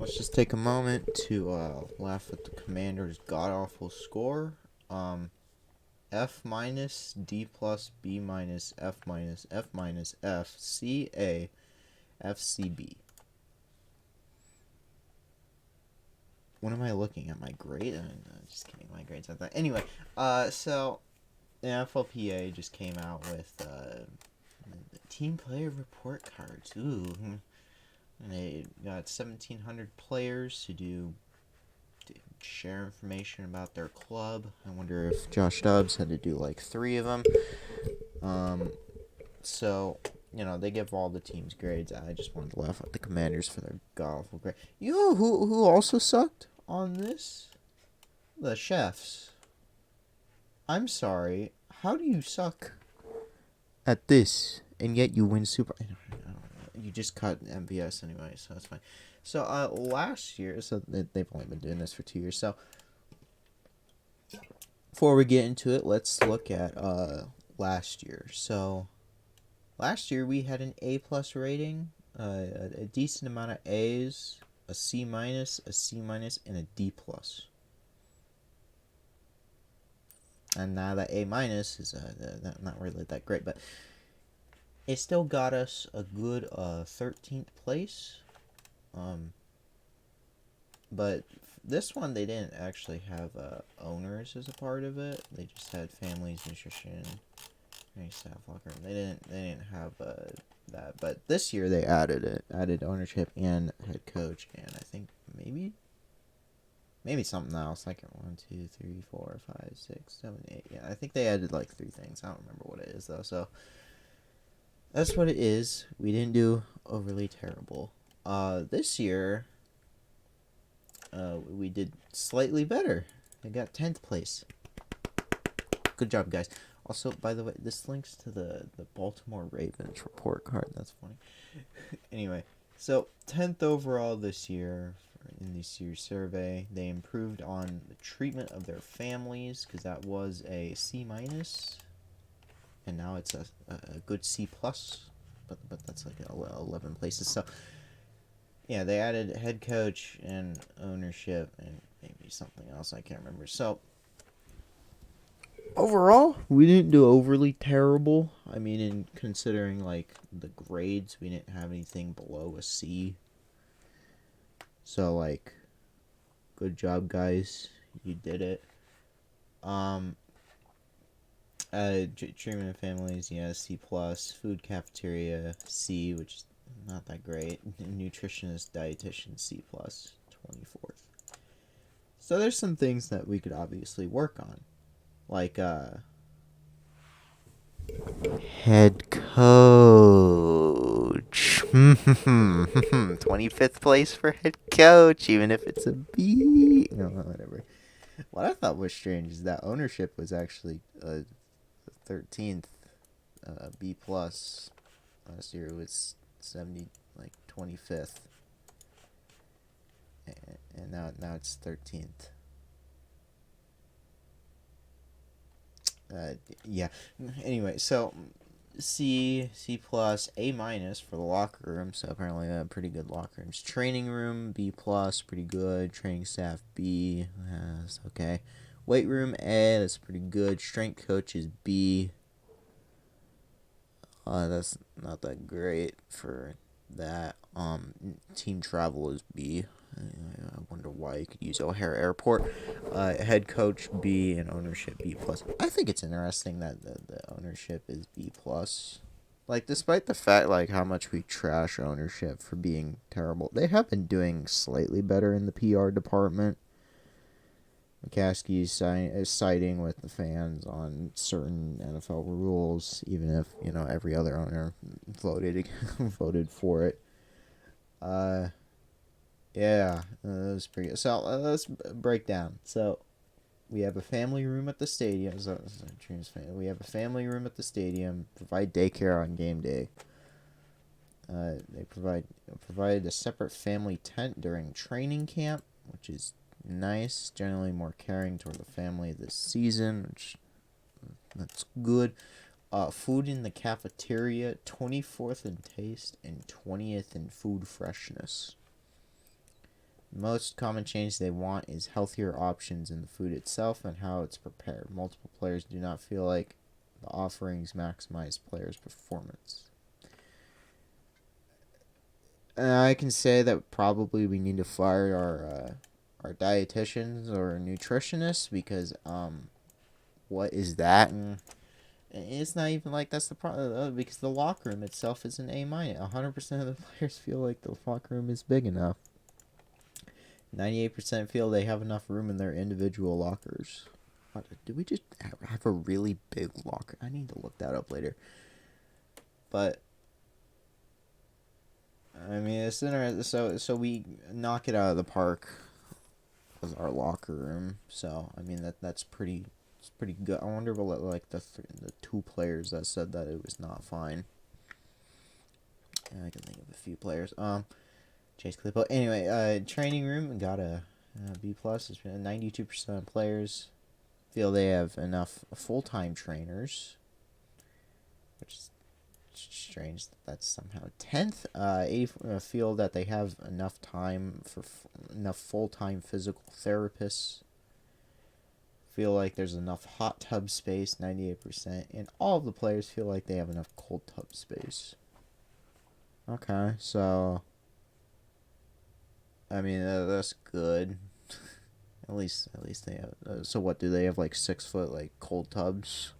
let's just take a moment to laugh at the Commanders' god-awful score. F minus, D plus, B minus, F minus, F minus, F, C, A, F, C, B. What am I looking at? My grade? I'm just kidding. My grades aren't that. Anyway, so the NFLPA just came out with the team player report cards. Ooh. And they got 1,700 players to share information about their club. I wonder if Josh Dobbs had to do like 3 of them. So, they give all the teams grades. I just wanted to laugh at the Commanders for their god-awful grade. You know who also sucked on this? The Chefs. I'm sorry. How do you suck at this and yet you win Super? I don't know. You just cut MVS anyway, so that's fine. So last year, so they've only been doing this for 2 years. So before we get into it, let's look at last year. So last year we had an A plus rating, a decent amount of A's, a C minus, a C minus, and a D plus. And now that A minus is not really that great, but it still got us a good 13th place. But this one they didn't actually have owners as a part of it. They just had families, nutrition, staff locker room. They didn't have that. But this year they added ownership and head coach, and I think maybe something else, like 1, 2, 3, 4, 5, 6, 7, 8. Yeah, I think they added like 3 things. I don't remember what it is though. So that's what it is. We didn't do overly terrible. This year, we did slightly better. I got 10th place. Good job, guys. Also, by the way, this links to the Baltimore Ravens report card. That's funny. Anyway, so 10th overall this year in this year's survey. They improved on the treatment of their families, because that was a C minus, and now it's a good C plus, but that's like 11 places. So yeah, they added head coach and ownership and maybe something else I can't remember. So overall, we didn't do overly terrible. I mean, in considering like the grades, we didn't have anything below a C. So like, good job, guys. You did it. Treatment of families, yeah, C plus. Food cafeteria, C, which is not that great. Nutritionist, dietitian, C plus. 24th. So there's some things that we could obviously work on, like head coach. 25th place for head coach, even if it's a B. No, whatever. What I thought was strange is that ownership was actually 13th, B plus. Last year it was 25th, and now it's 13th. Yeah. Anyway, so C plus, A minus for the locker room. So apparently pretty good locker rooms. Training room B plus, pretty good. Training staff B, that's okay. Weight room A, that's pretty good. Strength coach is B. That's not that great for that. Team travel is B. I wonder why you could use O'Hare Airport. Head coach B and ownership B plus. I think it's interesting that the ownership is B plus. Like, despite the fact like how much we trash ownership for being terrible, they have been doing slightly better in the PR department. McCaskey is siding with the fans on certain NFL rules, even if every other owner voted for it. Yeah, that was pretty good. So let's break down. So we have a family room at the stadium. We have a family room at the stadium. Provide daycare on game day. They provided a separate family tent during training camp, which is nice. Generally more caring toward the family this season, which that's good. Food in the cafeteria, 24th in taste and 20th in food freshness. Most common change they want is healthier options in the food itself and how it's prepared. Multiple players do not feel like the offerings maximize players' performance. And I can say that probably we need to fire our dietitians or nutritionists because what is that? And it's not even like that's the problem because the locker room itself is an A minus. 100% of the players feel like the locker room is big enough. 98% feel they have enough room in their individual lockers. Do we just have a really big locker? I need to look that up later. But I mean, it's interesting. So we knock it out of the park with our locker room. So I mean that's pretty. It's pretty good. I wonder what like the two players that said that it was not fine. I can think of a few players. Chase Claypool. Anyway, training room got a B plus. 92% of players feel they have enough full-time trainers, which is strange that that's somehow 10th. 80 feel that they have enough time for enough full-time physical therapists. Feel like there's enough hot tub space, 98%, and all of the players feel like they have enough cold tub space. Okay, so I mean that's good. At least they have. So what do they have, like 6 foot like cold tubs?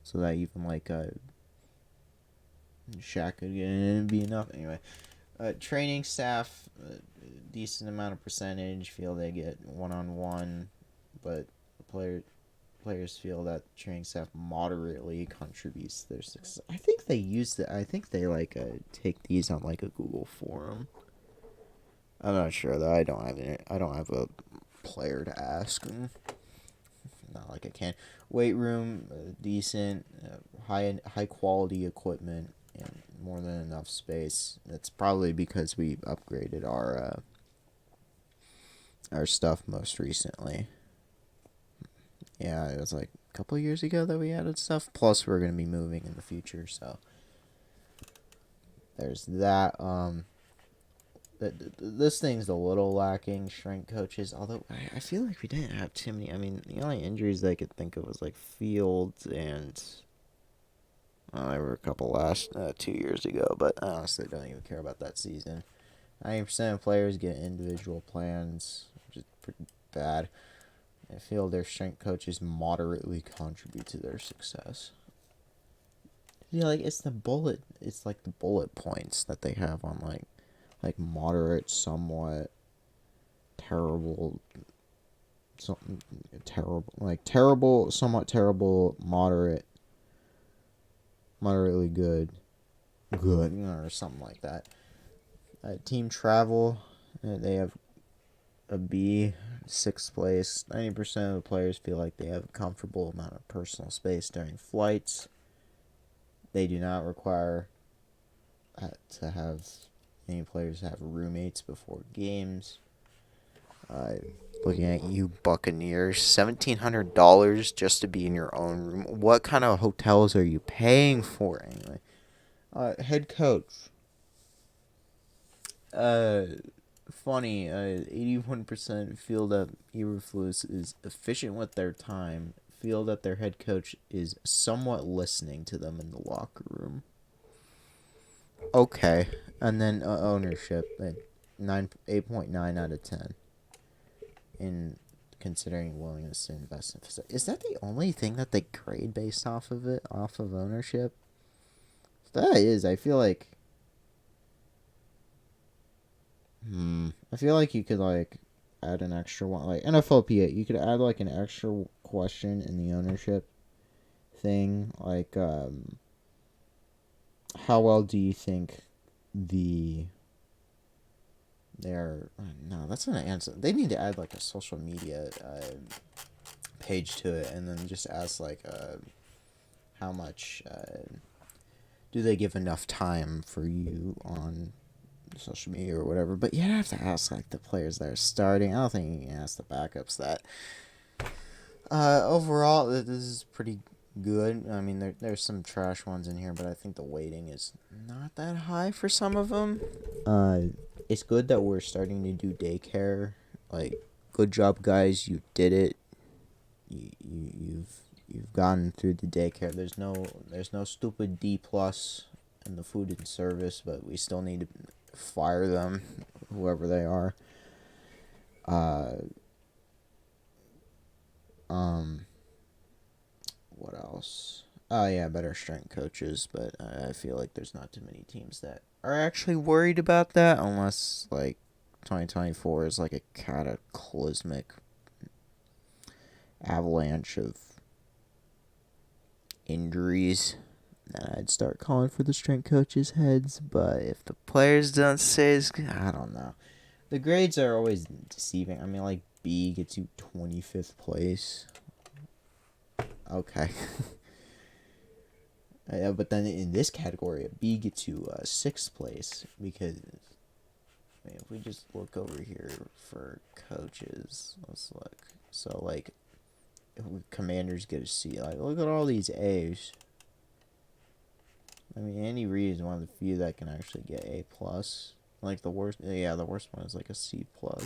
So that even like Shaq could get in and be enough. Anyway, training staff, decent amount of percentage feel they get 1-on-1, but players feel that training staff moderately contributes to their success. I think they use the. I think they like take these on like a Google forum. I'm not sure though. I don't have a player to ask. Not like I can. Weight room, decent, high quality equipment, and more than enough space. That's probably because we upgraded our stuff most recently. Yeah, it was like a couple of years ago that we added stuff. Plus, we're gonna be moving in the future, so there's that. This thing's a little lacking, strength coaches. Although I feel like we didn't have too many. I mean, the only injuries I could think of was like Fields and there were a couple last 2 years ago. But I honestly don't even care about that season. 90% of players get individual plans, which is pretty bad. I feel their strength coaches moderately contribute to their success. Yeah, like it's like the bullet points that they have on like moderate, somewhat terrible, something terrible, like terrible, somewhat terrible, moderately good, or something like that. Team travel, they have a B, 6th place. 90% of the players feel like they have a comfortable amount of personal space during flights. They do not require to have any players have roommates before games. Looking at you Buccaneers, $1,700 just to be in your own room. What kind of hotels are you paying for anyway? Head coach. Funny. 81% feel that Eberflus is efficient with their time. Feel that their head coach is somewhat listening to them in the locker room. Okay, and then ownership at 8.9 out of 10. In considering willingness to invest in facility. Is that the only thing that they grade based off of ownership? If that is, I feel like I feel like you could like add an extra one, like NFLPA. You could add like an extra question in the ownership thing, like how well do you think no, that's not an answer. They need to add like a social media page to it, and then just ask like how much do they give enough time for you on social media or whatever. But you have to ask like the players that are starting. I don't think you can ask the backups that. Overall, this is pretty good. I mean, there's some trash ones in here, but I think the weighting is not that high for some of them. it's good that we're starting to do daycare. Like, good job, guys. You did it. You've gone through the daycare. There's no stupid D+ in the food and service, but we still need to fire them, whoever they are. Uh, um, what else? Oh yeah, better strength coaches, but I feel like there's not too many teams that are actually worried about that, unless like 2024 is like a cataclysmic avalanche of injuries. Then I'd start calling for the strength coaches' heads. But if the players don't say it's good, I don't know. The grades are always deceiving. I mean, like B gets you 25th place. Okay. Yeah, but then in this category, a B gets you 6th place because I mean, if we just look over here for coaches, let's look. So like, if Commanders get a C. Like, look at all these A's. I mean, Andy Reid is one of the few that can actually get A+. Like the worst, yeah, the worst one is like a C+. Or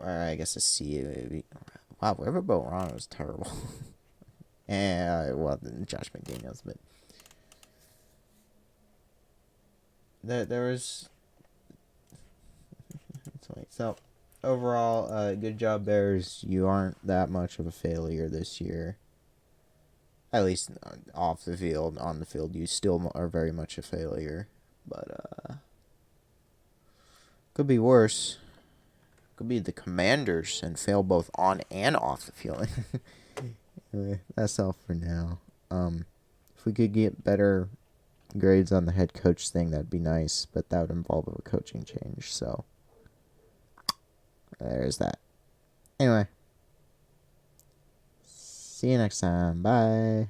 I guess a C maybe. Wow, whatever Ron was terrible. And well, Josh McDaniels, but there was. So overall, good job, Bears. You aren't that much of a failure this year. At least off the field. On the field, you still are very much a failure. But could be worse. Could be the Commanders and fail both on and off the field. Anyway, that's all for now. If we could get better grades on the head coach thing, that'd be nice. But that would involve a coaching change. So there's that. Anyway, see you next time. Bye.